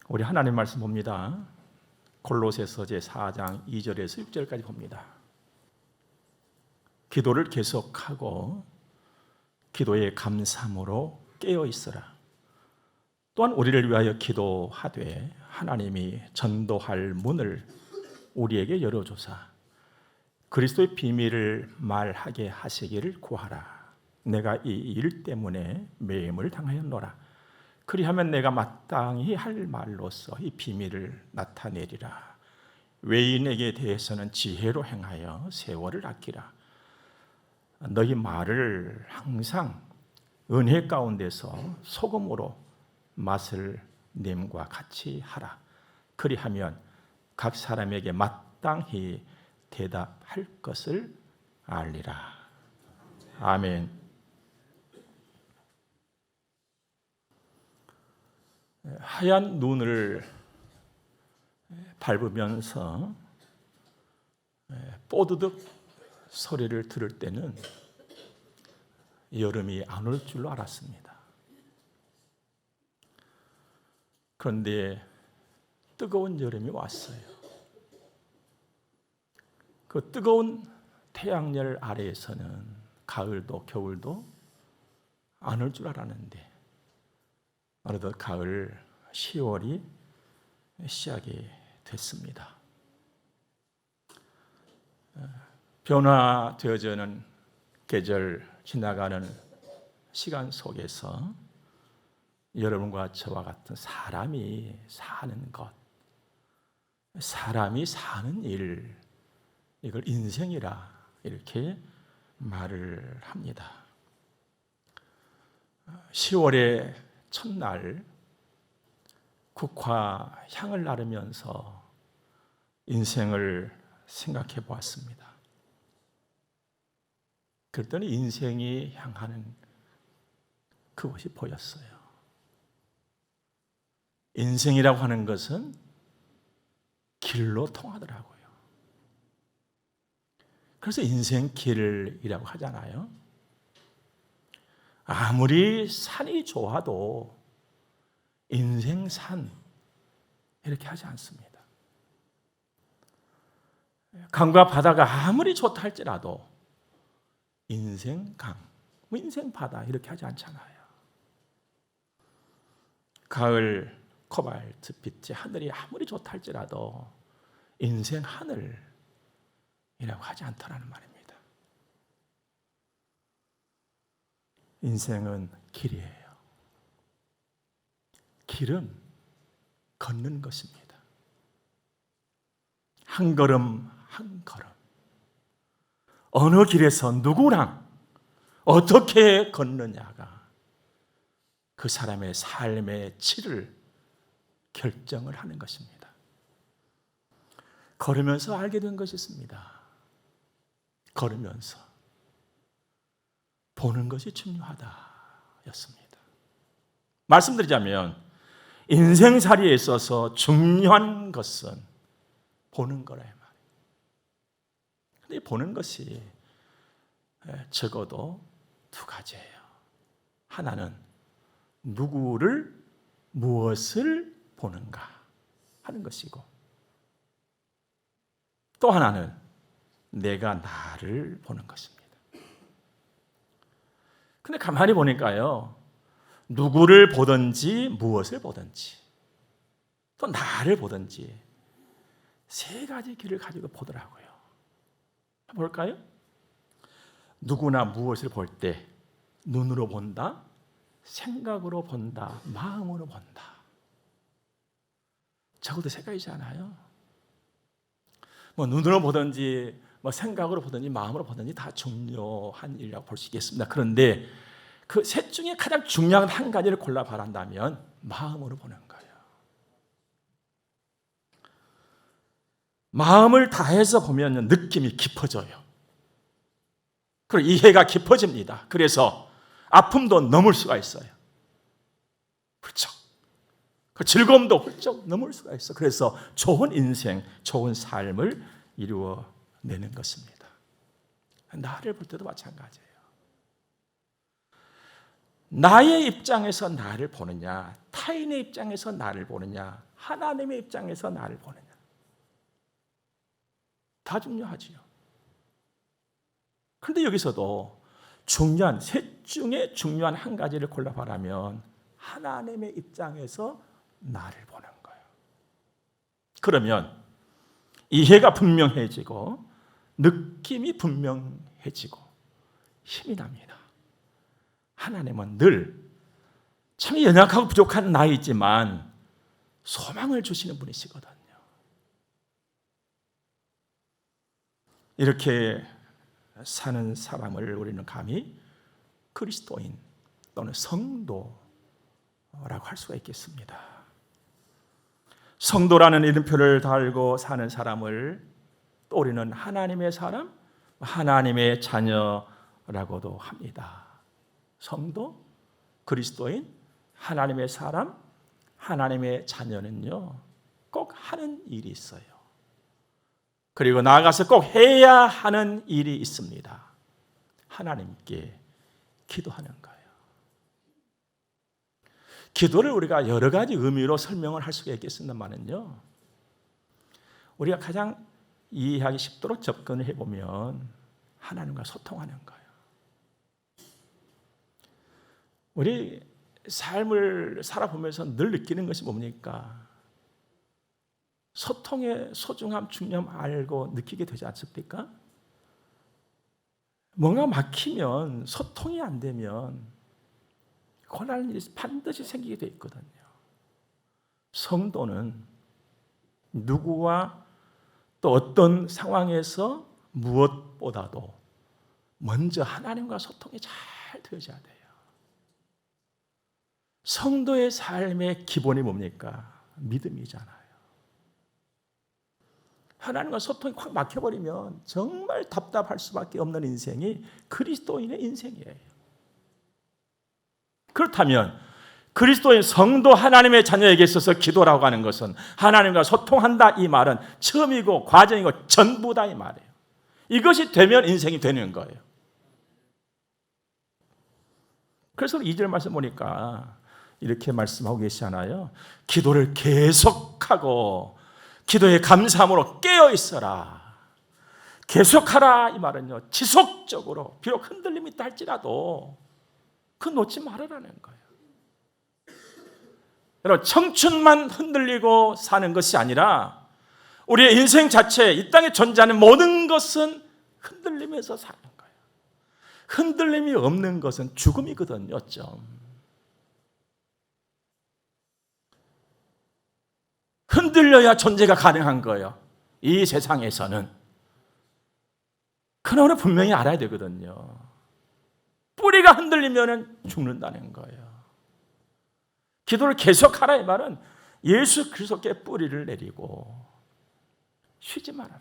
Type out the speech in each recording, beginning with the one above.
우리 하나님 말씀 봅니다. 골로새서 제4장 2절에서 6절까지 봅니다. 기도를 계속하고 기도의 감사함으로 깨어 있으라. 또한 우리를 위하여 기도하되 하나님이 전도할 문을 우리에게 열어주사 그리스도의 비밀을 말하게 하시기를 구하라. 내가 이 일 때문에 매임을 당하였노라. 그리하면 내가 마땅히 할 말로서 이 비밀을 나타내리라. 외인에게 대해서는 지혜로 행하여 세월을 아끼라. 너희 말을 항상 은혜 가운데서 소금으로 맛을 냄과 같이 하라. 그리하면 각 사람에게 마땅히 대답할 것을 알리라. 아멘. 하얀 눈을 밟으면서 뽀드득 소리를 들을 때는 여름이 안 올 줄로 알았습니다. 그런데 뜨거운 여름이 왔어요. 그 뜨거운 태양열 아래에서는 가을도 겨울도 안 올 줄 알았는데 어느덧 가을 10월이 시작이 됐습니다. 변화되어지는 계절 지나가는 시간 속에서 여러분과 저와 같은 사람이 사는 것, 사람이 사는 일, 이걸 인생이라 이렇게 말을 합니다. 10월의 첫날 국화 향을 나르면서 인생을 생각해 보았습니다. 그랬더니 인생이 향하는 그것이 보였어요. 인생이라고 하는 것은 길로 통하더라고요. 그래서 인생길이라고 하잖아요. 아무리 산이 좋아도 인생산 이렇게 하지 않습니다. 강과 바다가 아무리 좋다 할지라도 인생강, 인생바다 이렇게 하지 않잖아요. 가을 코발트 빛의 하늘이 아무리 좋다 할지라도 인생 하늘이라고 하지 않더라는 말입니다. 인생은 길이에요. 길은 걷는 것입니다. 한 걸음 한 걸음. 어느 길에서 누구랑 어떻게 걷느냐가 그 사람의 삶의 질을 결정을 하는 것입니다. 걸으면서 알게 된 것이 있습니다. 걸으면서 보는 것이 중요하다였습니다. 말씀드리자면 인생살이에 있어서 중요한 것은 보는 거라요. 그런데 보는 것이 적어도 두 가지예요. 하나는 누구를 무엇을 보는가 하는 것이고 또 하나는 내가 나를 보는 것입니다. 근데 가만히 보니까요. 누구를 보든지 무엇을 보든지 또 나를 보든지 세 가지 길을 가지고 보더라고요. 볼까요? 누구나 무엇을 볼 때 눈으로 본다, 생각으로 본다, 마음으로 본다. 적어도 세 가지잖아요. 눈으로 보든지 생각으로 보든지 마음으로 보든지 다 중요한 일이라고 볼 수 있겠습니다. 그런데 그 셋 중에 가장 중요한 한 가지를 골라 바란다면 마음으로 보는 거예요. 마음을 다해서 보면 느낌이 깊어져요. 그리고 이해가 깊어집니다. 그래서 아픔도 넘을 수가 있어요. 훌쩍. 그 즐거움도 훌쩍 넘을 수가 있어. 그래서 좋은 인생, 좋은 삶을 이루어내는 것입니다. 나를 볼 때도 마찬가지예요. 나의 입장에서 나를 보느냐, 타인의 입장에서 나를 보느냐, 하나님의 입장에서 나를 보느냐, 다 중요하지요. 그런데 여기서도 중요한, 셋 중에 중요한 한 가지를 골라봐라면 하나님의 입장에서 나를 보는 거예요. 그러면 이해가 분명해지고 느낌이 분명해지고 힘이 납니다. 하나님은 늘 참 연약하고 부족한 나이지만 소망을 주시는 분이시거든요. 이렇게 사는 사람을 우리는 감히 그리스도인 또는 성도라고 할 수가 있겠습니다. 성도라는 이름표를 달고 사는 사람을 또 우리는 하나님의 사람, 하나님의 자녀라고도 합니다. 성도, 그리스도인, 하나님의 사람, 하나님의 자녀는요, 꼭 하는 일이 있어요. 그리고 나아가서 꼭 해야 하는 일이 있습니다. 하나님께 기도하는 거예요. 기도를 우리가 여러 가지 의미로 설명을 할 수가 있겠습니다만은요, 우리가 가장 이해하기 쉽도록 접근을 해보면 하나님과 소통하는 거예요. 우리 삶을 살아보면서 늘 느끼는 것이 뭡니까? 소통의 소중함, 중요함 알고 느끼게 되지 않습니까? 뭔가 막히면, 소통이 안 되면 곤란한 일이 반드시 생기게 돼 있거든요. 성도는 누구와 또 어떤 상황에서 무엇보다도 먼저 하나님과 소통이 잘 되어져야 돼요. 성도의 삶의 기본이 뭡니까? 믿음이잖아요. 하나님과 소통이 확 막혀버리면 정말 답답할 수밖에 없는 인생이 그리스도인의 인생이에요. 그렇다면 그리스도인 성도 하나님의 자녀에게 있어서 기도라고 하는 것은 하나님과 소통한다 이 말은 처음이고 과정이고 전부다 이 말이에요. 이것이 되면 인생이 되는 거예요. 그래서 2절 말씀 보니까 이렇게 말씀하고 계시잖아요. 기도를 계속하고 기도의 감사함으로 깨어 있어라. 계속하라 이 말은요, 지속적으로 비록 흔들림이 있다 할지라도 그 놓지 말으라는 거예요. 여러분, 청춘만 흔들리고 사는 것이 아니라 우리의 인생 자체, 이 땅에 존재하는 모든 것은 흔들리면서 사는 거예요. 흔들림이 없는 것은 죽음이거든요. 흔들려야 존재가 가능한 거예요. 이 세상에서는. 그러나 우리는 분명히 알아야 되거든요. 뿌리가 흔들리면 죽는다는 거예요. 기도를 계속하라 이 말은 예수 그리스도께 뿌리를 내리고 쉬지 말아라.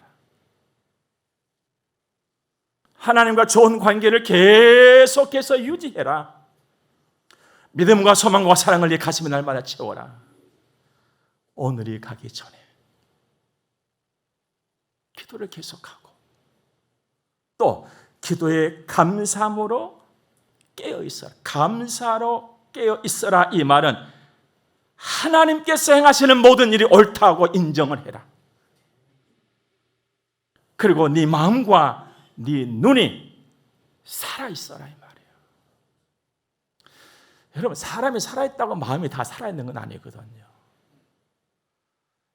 하나님과 좋은 관계를 계속해서 유지해라. 믿음과 소망과 사랑을 네 가슴에 날마다 채워라. 오늘이 가기 전에 기도를 계속하고 또 기도의 감사함으로 깨어 있어라. 감사로 깨어 있어라 이 말은 하나님께서 행하시는 모든 일이 옳다고 인정을 해라. 그리고 네 마음과 네 눈이 살아있어라 이 말이에요. 여러분, 사람이 살아있다고 마음이 다 살아있는 건 아니거든요.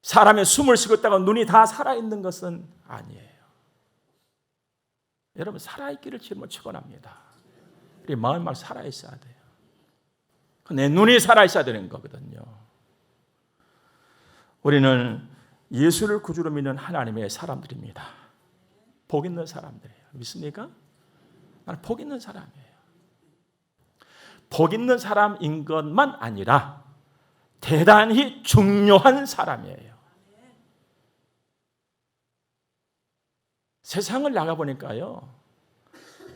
사람의 숨을 쉬었다고 눈이 다 살아있는 것은 아니에요. 여러분, 살아있기를 주님은 축원합니다. 우리 마음이 막 살아있어야 돼요. 내 눈이 살아있어야 되는 거거든요. 우리는 예수를 구주로 믿는 하나님의 사람들입니다. 복 있는 사람들이에요. 믿습니까? 나는 복 있는 사람이에요. 복 있는 사람인 것만 아니라 대단히 중요한 사람이에요. 세상을 나가보니까요,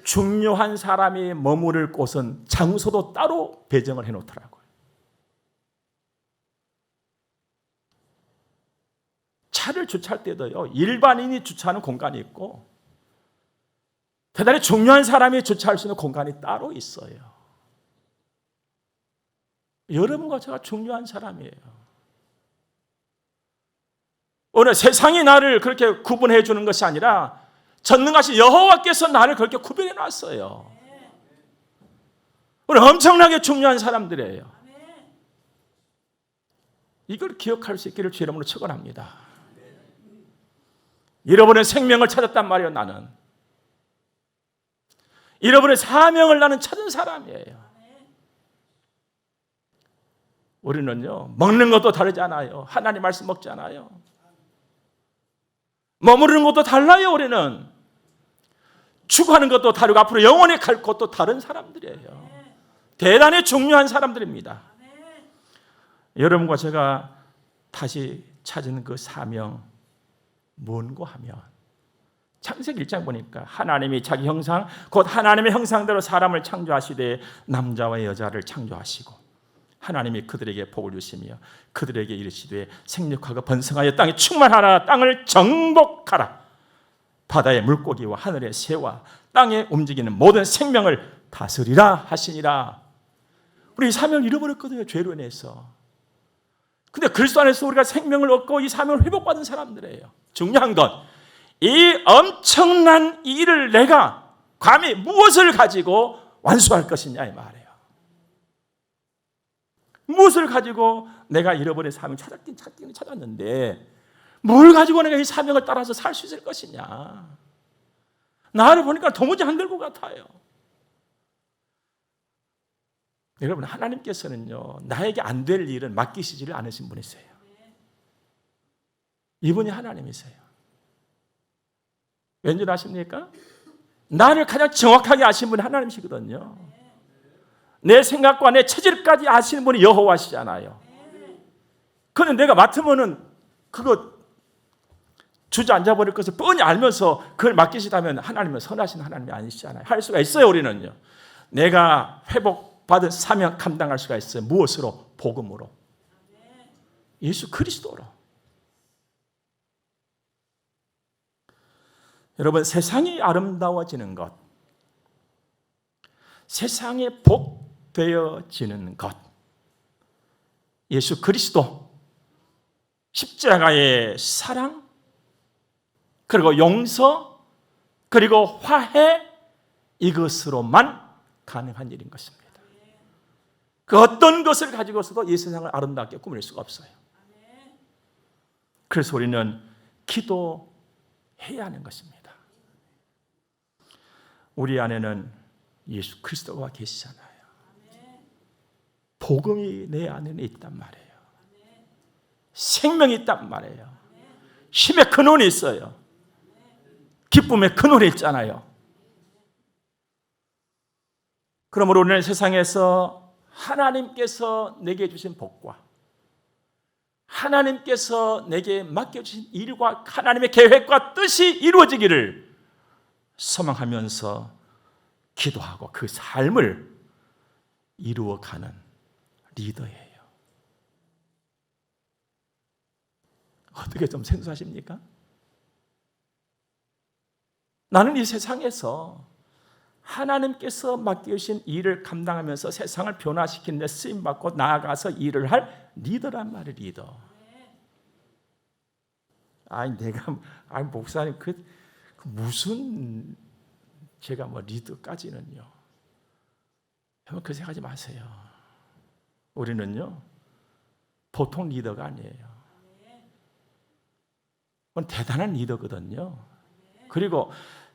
중요한 사람이 머무를 곳은 장소도 따로 배정을 해놓더라고요. 차를 주차할 때도요, 일반인이 주차하는 공간이 있고 대단히 중요한 사람이 주차할 수 있는 공간이 따로 있어요. 여러분과 제가 중요한 사람이에요. 오늘 세상이 나를 그렇게 구분해 주는 것이 아니라 전능하신 여호와께서 나를 그렇게 구별해 놨어요. 우리 엄청나게 중요한 사람들이에요. 이걸 기억할 수 있기를 주 이름으로 축원합니다. 잃어버린 생명을 찾았단 말이에요. 나는 잃어버린 사명을 나는 찾은 사람이에요. 우리는요, 먹는 것도 다르지 않아요. 하나님 말씀 먹지 않아요. 머무르는 것도 달라요. 우리는 추구하는 것도 다르고 앞으로 영원히 갈 것도 다른 사람들이에요. 대단히 중요한 사람들입니다. 여러분과 제가 다시 찾은 그 사명 뭔고 하면 창세기 1장 보니까 하나님이 자기 형상 곧 하나님의 형상대로 사람을 창조하시되 남자와 여자를 창조하시고 하나님이 그들에게 복을 주시며 그들에게 이르시되 생육하고 번성하여 땅에 충만하라. 땅을 정복하라. 바다의 물고기와 하늘의 새와 땅에 움직이는 모든 생명을 다스리라 하시니라. 우리 이 사명을 잃어버렸거든요. 죄로 인해서. 근데 그리스도 안에서 우리가 생명을 얻고 이 사명을 회복받은 사람들이에요. 중요한 건 이 엄청난 일을 내가 감히 무엇을 가지고 완수할 것이냐 이 말이에요. 무엇을 가지고 내가 잃어버린 사명을 찾기는 찾았는데 뭘 가지고 내가 이 사명을 따라서 살 수 있을 것이냐. 나를 보니까 도무지 안 될 것 같아요. 여러분, 하나님께서는요, 나에게 안 될 일은 맡기시지를 않으신 분이세요. 이분이 하나님이세요. 왠지 아십니까? 나를 가장 정확하게 아신 분이 하나님이시거든요. 내 생각과 내 체질까지 아시는 분이 여호와시잖아요. 그런데 내가 맡으면은 그거 주저앉아 버릴 것을 뻔히 알면서 그걸 맡기시다면 하나님은 선하신 하나님이 아니시잖아요. 할 수가 있어요. 우리는요. 내가 회복받은 사명 감당할 수가 있어요. 무엇으로? 복음으로. 예수 그리스도로. 여러분, 세상이 아름다워지는 것, 세상이 복되어지는 것, 예수 그리스도 십자가의 사랑, 그리고 용서, 그리고 화해, 이것으로만 가능한 일인 것입니다. 그 어떤 것을 가지고서도 이 세상을 아름답게 꾸밀 수가 없어요. 그래서 우리는 기도해야 하는 것입니다. 우리 안에는 예수 그리스도가 계시잖아요. 복음이 내 안에는 있단 말이에요. 생명이 있단 말이에요. 힘의 근원이 있어요. 기쁨의 근원이 있잖아요. 그러므로 우리는 세상에서 하나님께서 내게 주신 복과 하나님께서 내게 맡겨주신 일과 하나님의 계획과 뜻이 이루어지기를 소망하면서 기도하고 그 삶을 이루어가는 리더예요. 어떻게 좀 생소하십니까? 나는 이 세상에서 하나님께서 맡겨주신 일을 감당하면서 세상을 변화시키는 데 쓰임받고 나아가서 일을 할 리더란 말이에요. 리더. 목사님 무슨 제가 리더까지는요. 여러분 그 생각하지 마세요. 우리는요 보통 리더가 아니에요. 대단한 리더거든요. 그리고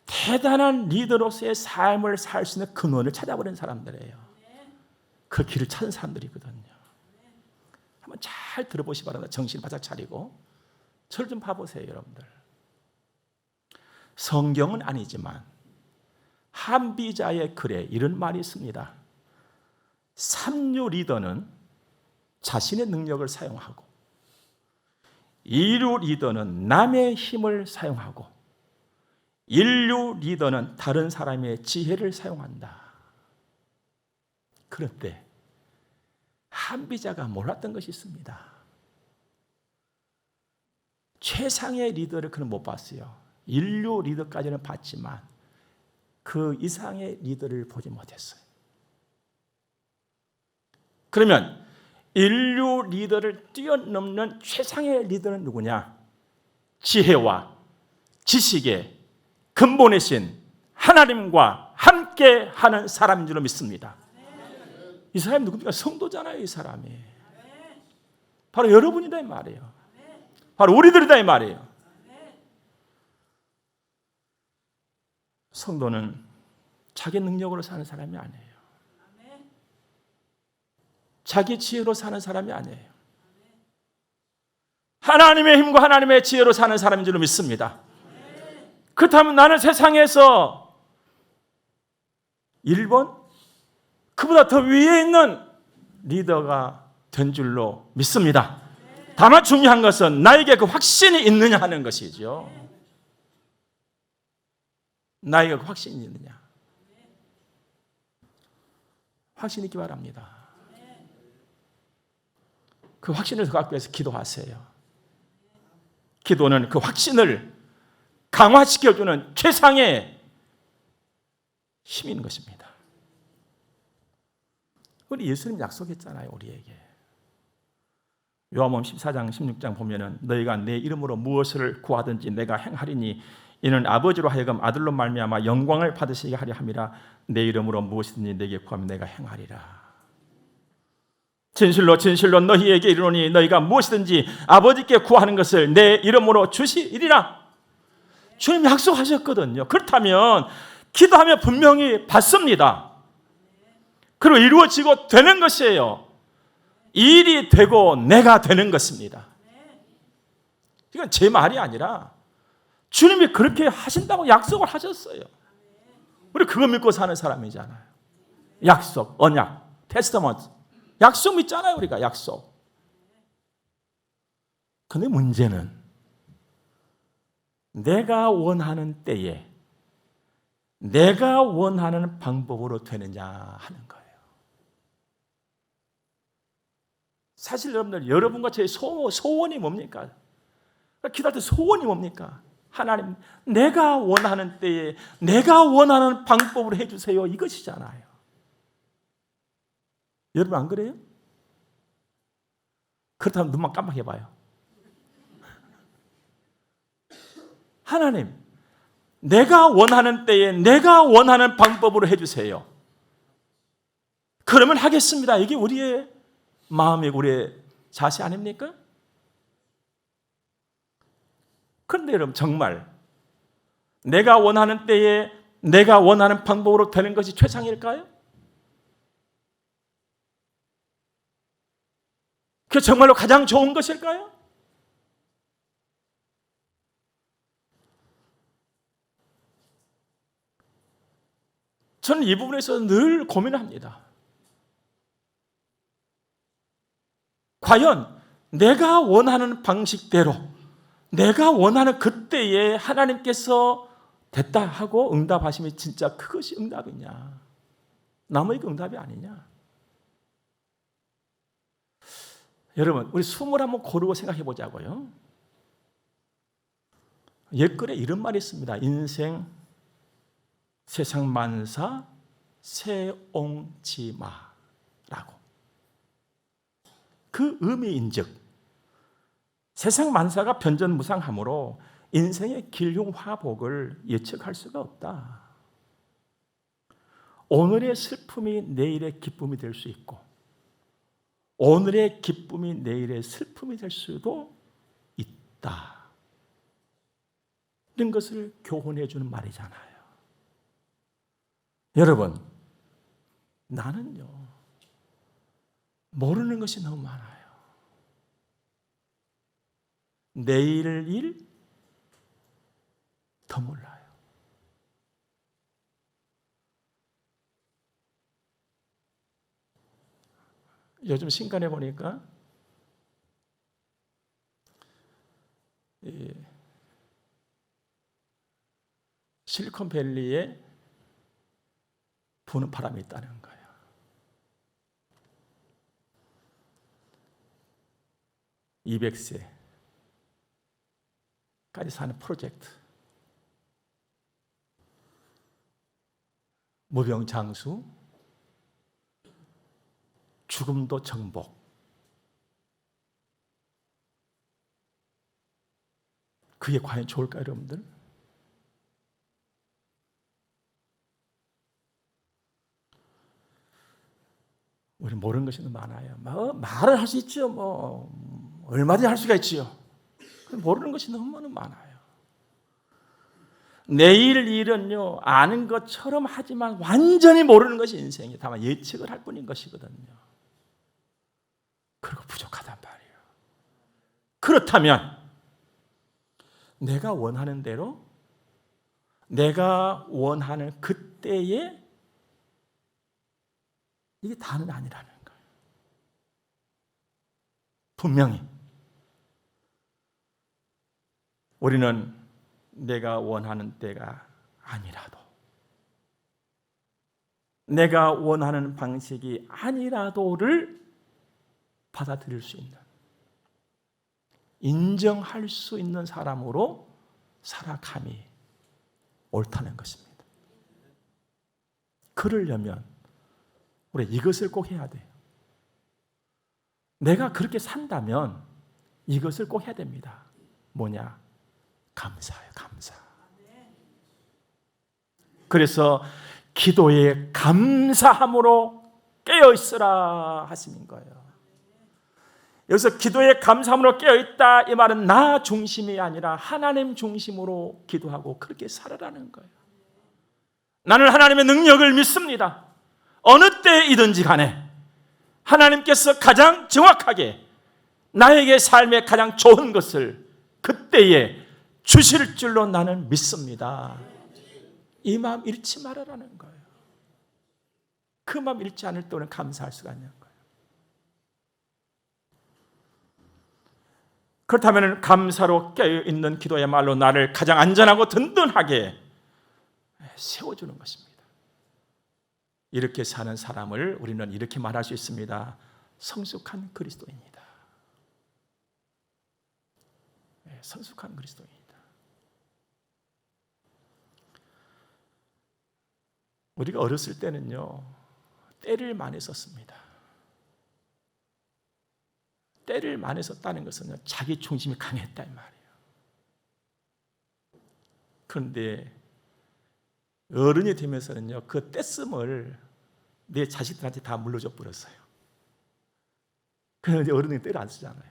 대단한 리더로서의 삶을 살 수 있는 근원을 찾아버린 사람들이에요. 그 길을 찾은 사람들이거든요. 한번 잘 들어보시 바랍니다. 정신 바짝 차리고 저를 좀 봐보세요, 여러분들. 성경은 아니지만 한비자의 글에 이런 말이 있습니다. 삼류 리더는 자신의 능력을 사용하고 이류 리더는 남의 힘을 사용하고 인류 리더는 다른 사람의 지혜를 사용한다. 그런데 한비자가 몰랐던 것이 있습니다. 최상의 리더를 그는 못 봤어요. 인류 리더까지는 봤지만 그 이상의 리더를 보지 못했어요. 그러면 인류 리더를 뛰어넘는 최상의 리더는 누구냐? 지혜와 지식의 근본의 신 하나님과 함께 하는 사람인 줄 믿습니다. 이 사람이 누굽니까? 성도잖아요. 이 사람이 바로 여러분이다 이 말이에요. 바로 우리들이다 이 말이에요. 성도는 자기 능력으로 사는 사람이 아니에요. 자기 지혜로 사는 사람이 아니에요. 하나님의 힘과 하나님의 지혜로 사는 사람인 줄 믿습니다. 그렇다면 나는 세상에서 1번 그보다 더 위에 있는 리더가 된 줄로 믿습니다. 다만 중요한 것은 나에게 그 확신이 있느냐 하는 것이죠. 나에게 그 확신이 있느냐. 확신 있기 바랍니다. 그 확신을 더 갖기 위해서 기도하세요. 기도는 그 확신을 강화시켜주는 최상의 힘이 있는 것입니다. 우리 예수님 약속했잖아요. 우리에게. 요한복음 14장 16장 보면은 너희가 내 이름으로 무엇을 구하든지 내가 행하리니 이는 아버지로 하여금 아들로 말미암아 영광을 받으시게 하려 함이라. 내 이름으로 무엇이든지 내게 구하면 내가 행하리라. 진실로 진실로 너희에게 이르노니 너희가 무엇이든지 아버지께 구하는 것을 내 이름으로 주시리라. 주님 약속하셨거든요. 그렇다면 기도하면 분명히 받습니다. 그리고 이루어지고 되는 것이에요. 일이 되고 내가 되는 것입니다. 이건 제 말이 아니라 주님이 그렇게 하신다고 약속을 하셨어요. 우리 그거 믿고 사는 사람이잖아요. 약속, 언약, 테스터먼트. 약속 믿잖아요. 우리가 약속. 근데 문제는 내가 원하는 때에 내가 원하는 방법으로 되느냐 하는 거예요. 사실 여러분과 제 소원이 뭡니까? 기도할 때 소원이 뭡니까? 하나님, 내가 원하는 때에 내가 원하는 방법으로 해주세요. 이것이잖아요. 여러분 안 그래요? 그렇다면 눈만 깜빡해봐요. 하나님, 내가 원하는 때에 내가 원하는 방법으로 해주세요. 그러면 하겠습니다. 이게 우리의 마음이고 우리의 자세 아닙니까? 그런데 여러분 정말 내가 원하는 때에 내가 원하는 방법으로 되는 것이 최상일까요? 그게 정말로 가장 좋은 것일까요? 저는 이 부분에서 늘 고민합니다. 과연 내가 원하는 방식대로 내가 원하는 그때에 하나님께서 됐다 하고 응답하시면 진짜 그것이 응답이냐? 남의 응답이 아니냐? 여러분, 우리 숨을 한번 고르고 생각해 보자고요. 옛글에 이런 말이 있습니다. 인생 세상 만사 세옹지마라고. 그 의미인즉 세상 만사가 변전무상하므로 인생의 길흉화복을 예측할 수가 없다. 오늘의 슬픔이 내일의 기쁨이 될 수 있고 오늘의 기쁨이 내일의 슬픔이 될 수도 있다. 이런 것을 교훈해 주는 말이잖아요. 여러분, 나는요 모르는 것이 너무 많아요. 내일 일 더 몰라요. 요즘 신간에 보니까 실리콘밸리에 부는 바람이 있다는 거예요. (200세까지) 사는 프로젝트. 무병장수, 죽음도 정복, 그게 과연 좋을까요, 여러분들? 우리 모르는 것이 너무 많아요. 말을 할 수 있죠. 얼마든지 할 수가 있지요. 모르는 것이 너무 많아요. 내일 일은요, 아는 것처럼 하지만 완전히 모르는 것이 인생이에요. 다만 예측을 할 뿐인 것이거든요. 그리고 부족하단 말이에요. 그렇다면 내가 원하는 대로, 내가 원하는 그때에 이게 다는 아니라는 거예요. 분명히 우리는 내가 원하는 때가 아니라도, 내가 원하는 방식이 아니라도를 받아들일 수 있는, 인정할 수 있는 사람으로 살아감이 옳다는 것입니다. 그러려면 우리 이것을 꼭 해야 돼요. 내가 그렇게 산다면 이것을 꼭 해야 됩니다. 뭐냐? 감사예요, 감사. 그래서 기도에 감사함으로 깨어있으라 하시는 거예요. 여기서 기도에 감사함으로 깨어있다, 이 말은 나 중심이 아니라 하나님 중심으로 기도하고 그렇게 살아라는 거예요. 나는 하나님의 능력을 믿습니다. 어느 때이든지 간에 하나님께서 가장 정확하게 나에게 삶의 가장 좋은 것을 그때에 주실 줄로 나는 믿습니다. 이 마음 잃지 말아라는 거예요. 그 마음 잃지 않을 때는 감사할 수가 있는 거예요. 그렇다면 감사로 깨어있는 기도야말로 나를 가장 안전하고 든든하게 세워주는 것입니다. 이렇게 사는 사람을 우리는 이렇게 말할 수 있습니다. 성숙한 그리스도인이다. 성숙한 그리스도인이다. 우리가 어렸을 때는요, 때를 많이 썼습니다. 때를 많이 썼다는 것은 자기 중심이 강했다 이 말이에요. 그런데 어른이 되면서는요, 그 떼쓰을 내 자식들한테 다 물려줘 버렸어요. 그런데 어른이 때를 안 쓰잖아요.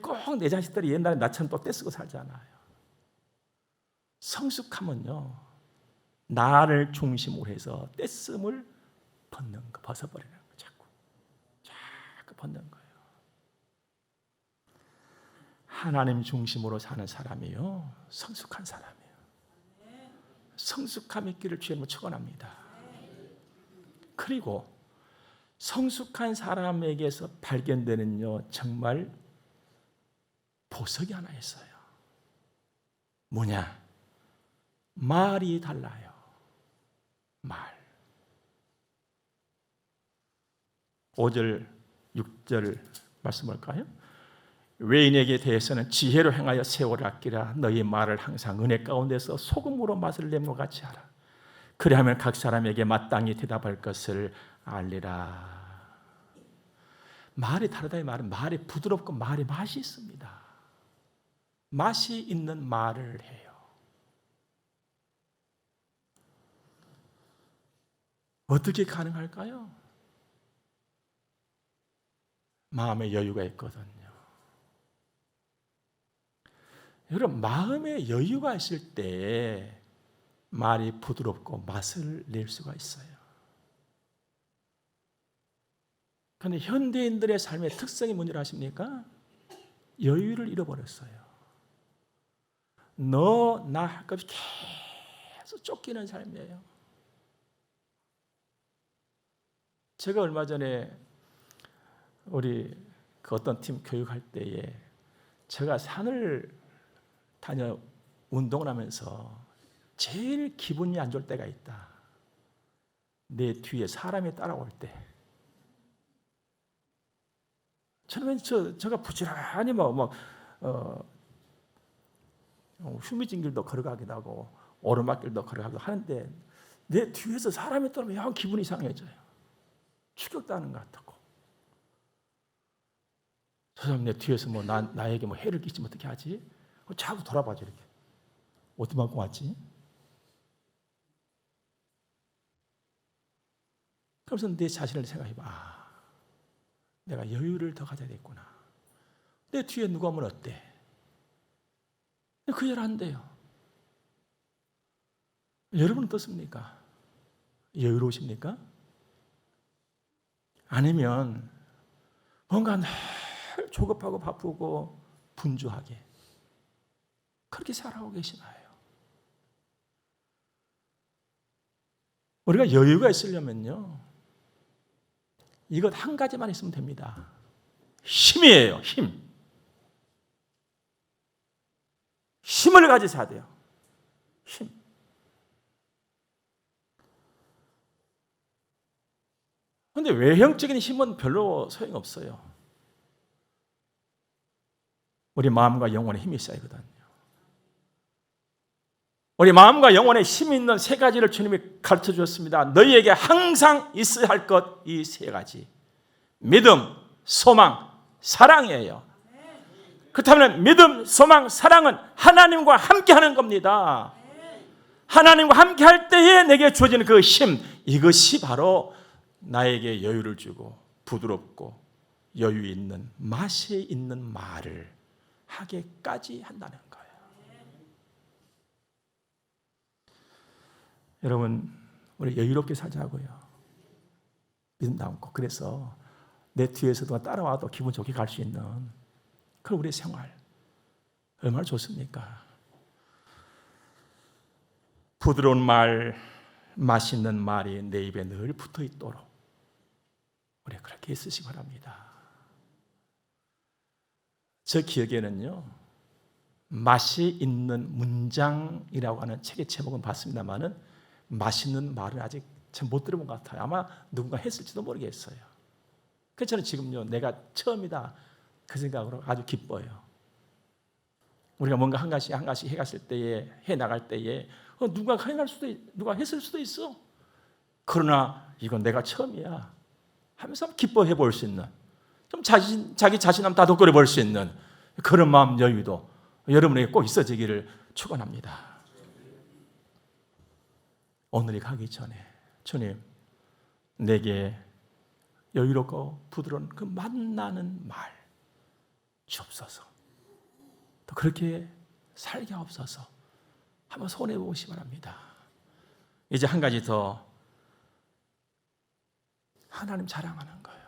꼭 내 자식들이 옛날에 나처럼 또 떼쓰고 살잖아요. 성숙함은요, 나를 중심으로 해서 떼쓰을 벗는 거, 벗어버리는 거, 자꾸 벗는 거예요. 하나님 중심으로 사는 사람이요, 성숙한 사람이에요. 성숙함 있기를 주님은 축원합니다. 그리고 성숙한 사람에게서 발견되는요, 정말 보석이 하나 있어요. 뭐냐? 말이 달라요. 말. 5절, 6절 말씀 볼까요? 외인에게 대해서는 지혜로 행하여 세월을 아끼라. 너희 말을 항상 은혜 가운데서 소금으로 맛을 내므로 같이 하라. 그리하면 각 사람에게 마땅히 대답할 것을 알리라. 말이 다르다 이 말은 말이 부드럽고 말이 맛이 있습니다. 맛이 있는 말을 해요. 어떻게 가능할까요? 마음의 여유가 있거든요. 여러분, 마음에 여유가 있을 때 말이 부드럽고 맛을 낼 수가 있어요. 그런데 현대인들의 삶의 특성이 뭔지 아십니까? 여유를 잃어버렸어요. 너, 나 할 것 없이 계속 쫓기는 삶이에요. 제가 얼마 전에 우리 그 어떤 팀 교육할 때에 제가 산을 다녀 운동을 하면서 제일 기분이 안 좋을 때가 있다. 내 뒤에 사람이 따라올 때. 저는 제가 부지런히 휴미진 길도 걸어가기도 하고 오르막길도 걸어가기도 하는데 내 뒤에서 사람이 따라오면 영 기분이 이상해져요. 추격당하는 것 같고. 저 사람 내 뒤에서 나에게 해를 끼치면 어떻게 하지? 자꾸 돌아봐줘 이렇게. 어디만큼 왔지? 그래서 내 자신을 생각해봐. 내가 여유를 더 가져야겠구나. 내 뒤에 누가 오면 어때? 그 일 안 돼요. 여러분은 어떻습니까? 여유로우십니까? 아니면 뭔가 늘 조급하고 바쁘고 분주하게 그렇게 살아오고 계시나요? 우리가 여유가 있으려면요, 이것 한 가지만 있으면 됩니다. 힘이에요. 힘. 힘을 가지셔야 돼요. 힘. 그런데 외형적인 힘은 별로 소용없어요. 우리 마음과 영혼에 힘이 있어야 하거든요. 우리 마음과 영혼에 힘이 있는 세 가지를 주님이 가르쳐 주셨습니다. 너희에게 항상 있어야 할 것 이 세 가지. 믿음, 소망, 사랑이에요. 그렇다면 믿음, 소망, 사랑은 하나님과 함께 하는 겁니다. 하나님과 함께 할 때에 내게 주어지는 그 힘, 이것이 바로 나에게 여유를 주고 부드럽고 여유 있는 맛이 있는 말을 하게까지 한다는 거예요. 여러분, 우리 여유롭게 살자고요. 믿음 담고. 그래서 내 뒤에서 누가 따라와도 기분 좋게 갈 수 있는 그런 우리의 생활 얼마나 좋습니까? 부드러운 말, 맛있는 말이 내 입에 늘 붙어 있도록 우리 그렇게 있으시기 바랍니다. 저 기억에는요, 맛이 있는 문장이라고 하는 책의 제목은 봤습니다만은 맛있는 말은 아직 잘 못 들어본 것 같아요. 아마 누군가 했을지도 모르겠어요. 그래서 저는 지금요, 내가 처음이다 그 생각으로 아주 기뻐요. 우리가 뭔가 한 가지 한 가지 해갔을 때에, 해 나갈 때에 누가 누가 했을 수도 있어. 그러나 이건 내가 처음이야 하면서 기뻐해 볼 수 있는, 좀 자기 자신함 다독거려 볼 수 있는 그런 마음 여유도 여러분에게 꼭 있어지기를 축원합니다. 오늘이 가기 전에 주님, 내게 여유롭고 부드러운 그 만나는 말 주옵소서. 또 그렇게 살게 하옵소서. 한번 손해 보시기 바랍니다. 이제 한 가지 더, 하나님 자랑하는 거예요.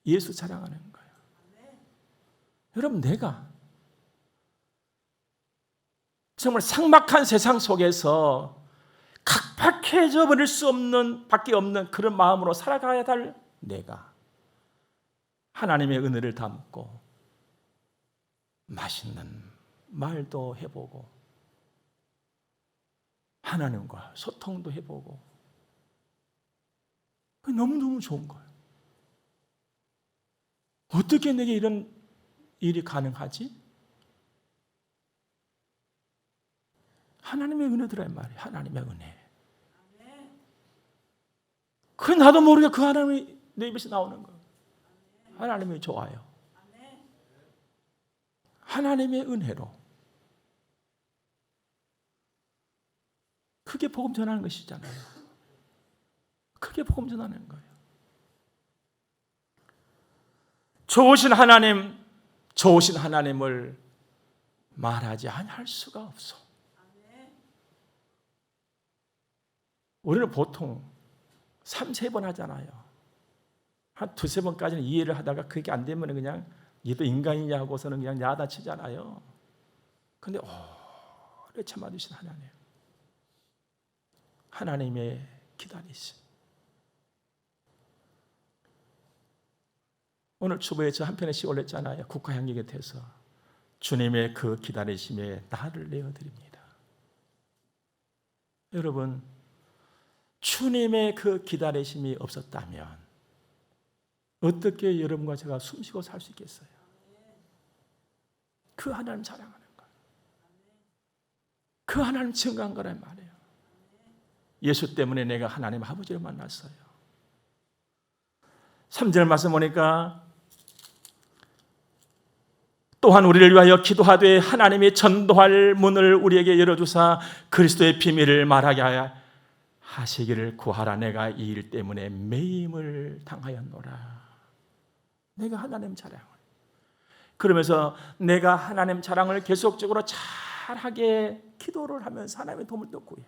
예수 자랑하는 거예요. 여러분, 내가 정말 삭막한 세상 속에서 각박해져 버릴 수 없는 밖에 없는 그런 마음으로 살아가야 할 내가 하나님의 은혜를 담고 맛있는 말도 해보고 하나님과 소통도 해보고, 너무너무 좋은 거예요. 어떻게 내게 이런 일이 가능하지? 하나님의 은혜더란 말이에요. 하나님의 은혜. 그래, 나도 모르게 그 하나님이 내 입에서 나오는 거예요. 하나님이 좋아요. 하나님의 은혜로. 그게 복음 전하는 것이잖아요. 그게 복음 전하는 거예요. 좋으신 하나님을 말하지 않을 수가 없어. 우리는 보통 3-4번 하잖아요. 한 2-3번까지는 이해를 하다가 그게 안 되면 그냥 얘도 인간이냐 하고서는 그냥 야단치잖아요. 근데 오래 참아주신 하나님의 기다리심. 오늘 주보에 저 한 편의 시 올렸잖아요. 국화향기 곁에서 주님의 그 기다리심에 나를 내어드립니다. 여러분, 주님의 그 기다리심이 없었다면 어떻게 여러분과 제가 숨쉬고 살 수 있겠어요? 그 하나님 자랑하는 거예요. 그 하나님 증거한 거란 말이에요. 예수 때문에 내가 하나님 아버지를 만났어요. 3절 말씀 보니까 또한 우리를 위하여 기도하되 하나님이 전도할 문을 우리에게 열어주사 그리스도의 비밀을 말하게 하시기를 구하라. 내가 이 일 때문에 매임을 당하였노라. 내가 하나님 자랑을, 그러면서 내가 하나님 자랑을 계속적으로 잘하게 기도를 하면서 하나님의 도움을 또 구해.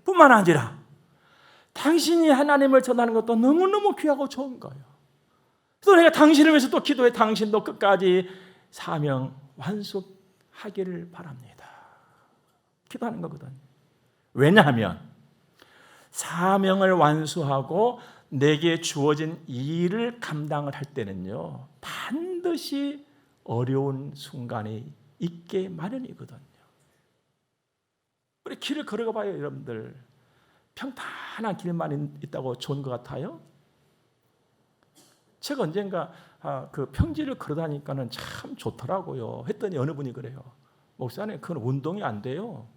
뿐만 아니라 당신이 하나님을 전하는 것도 너무너무 귀하고 좋은 거예요. 또 내가 당신을 위해서 또 기도해. 당신도 끝까지 사명 완수하기를 바랍니다. 기도하는 거거든요. 왜냐하면 사명을 완수하고 내게 주어진 일을 감당을 할 때는요, 반드시 어려운 순간이 있게 마련이거든요. 우리 길을 걸어가 봐요. 여러분들 평탄한 길만 있다고 좋은 것 같아요? 제가 언젠가 그 평지를 걸어다니까는 참 좋더라고요 했더니 어느 분이 그래요. 목사님, 그건 운동이 안 돼요.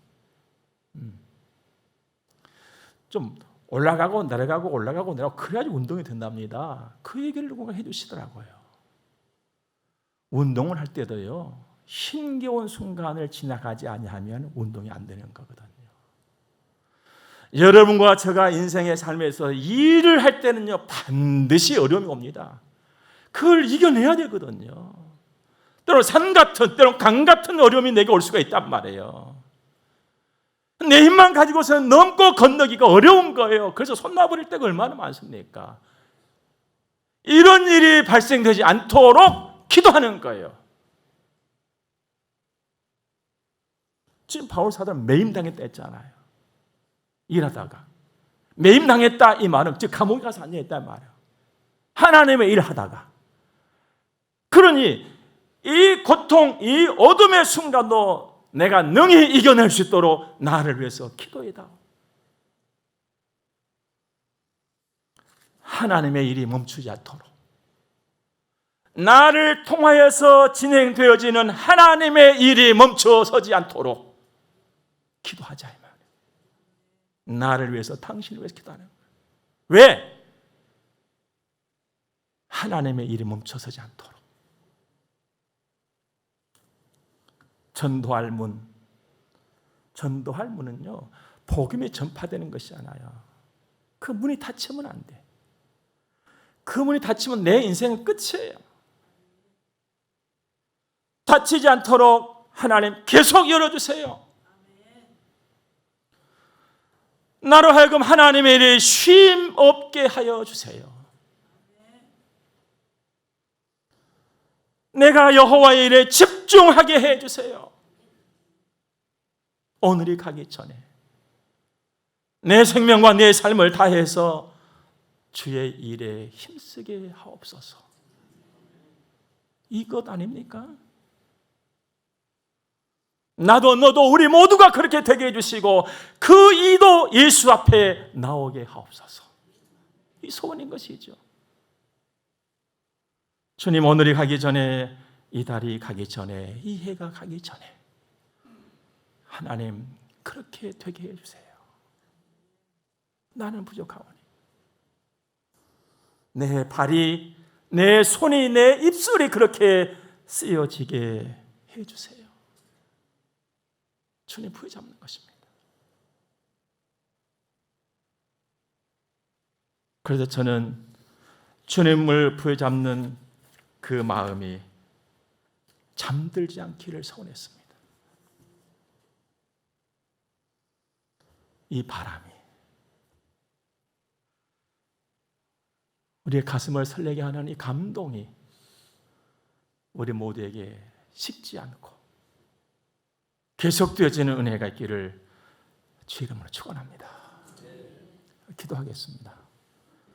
좀 올라가고 내려가고 올라가고 내려가고 그래야지 운동이 된답니다. 그 얘기를 누군가 해주시더라고요. 운동을 할 때도요, 힘겨운 순간을 지나가지 아니하면 운동이 안 되는 거거든요. 여러분과 제가 인생의 삶에서 일을 할 때는요, 반드시 어려움이 옵니다. 그걸 이겨내야 되거든요. 때로는 산 같은, 때로는 강 같은 어려움이 내게 올 수가 있단 말이에요. 내 힘만 가지고서는 넘고 건너기가 어려운 거예요. 그래서 손 놔버릴 때가 얼마나 많습니까? 이런 일이 발생되지 않도록 기도하는 거예요. 지금 바울 사도는 매임당했다 했잖아요. 일하다가 매임당했다 이 말은 즉 감옥에 가서 앉아있다 말이에요. 하나님의 일을 하다가. 그러니 이 고통, 이 어둠의 순간도 내가 능히 이겨낼 수 있도록 나를 위해서 기도해다오. 하나님의 일이 멈추지 않도록, 나를 통하여서 진행되어지는 하나님의 일이 멈춰서지 않도록 기도하자 이 말이에요. 나를 위해서, 당신을 위해서 기도하는 거예요. 왜? 하나님의 일이 멈춰서지 않도록. 전도할 문. 전도할 문은요, 복음이 전파되는 것이잖아요. 그 문이 닫히면 안 돼. 그 문이 닫히면 내 인생은 끝이에요. 닫히지 않도록 하나님 계속 열어주세요. 나로 하여금 하나님의 일에 쉼 없게 하여 주세요. 내가 여호와의 일에 집중하게 해주세요. 오늘이 가기 전에 내 생명과 내 삶을 다해서 주의 일에 힘쓰게 하옵소서. 이것 아닙니까? 나도 너도 우리 모두가 그렇게 되게 해주시고 그 이도 예수 앞에 나오게 하옵소서. 이 소원인 것이죠. 주님, 오늘이 가기 전에, 이 달이 가기 전에, 이 해가 가기 전에 하나님 그렇게 되게 해주세요. 나는 부족하오니 내 발이, 내 손이, 내 입술이 그렇게 쓰여지게 해주세요. 주님 부여잡는 것입니다. 그래서 저는 주님을 부여잡는 그 마음이 잠들지 않기를 소원했습니다. 이 바람이 우리의 가슴을 설레게 하는 이 감동이 우리 모두에게 식지 않고 계속되어지는 은혜가 있기를 주 이름으로 축원합니다. 기도하겠습니다.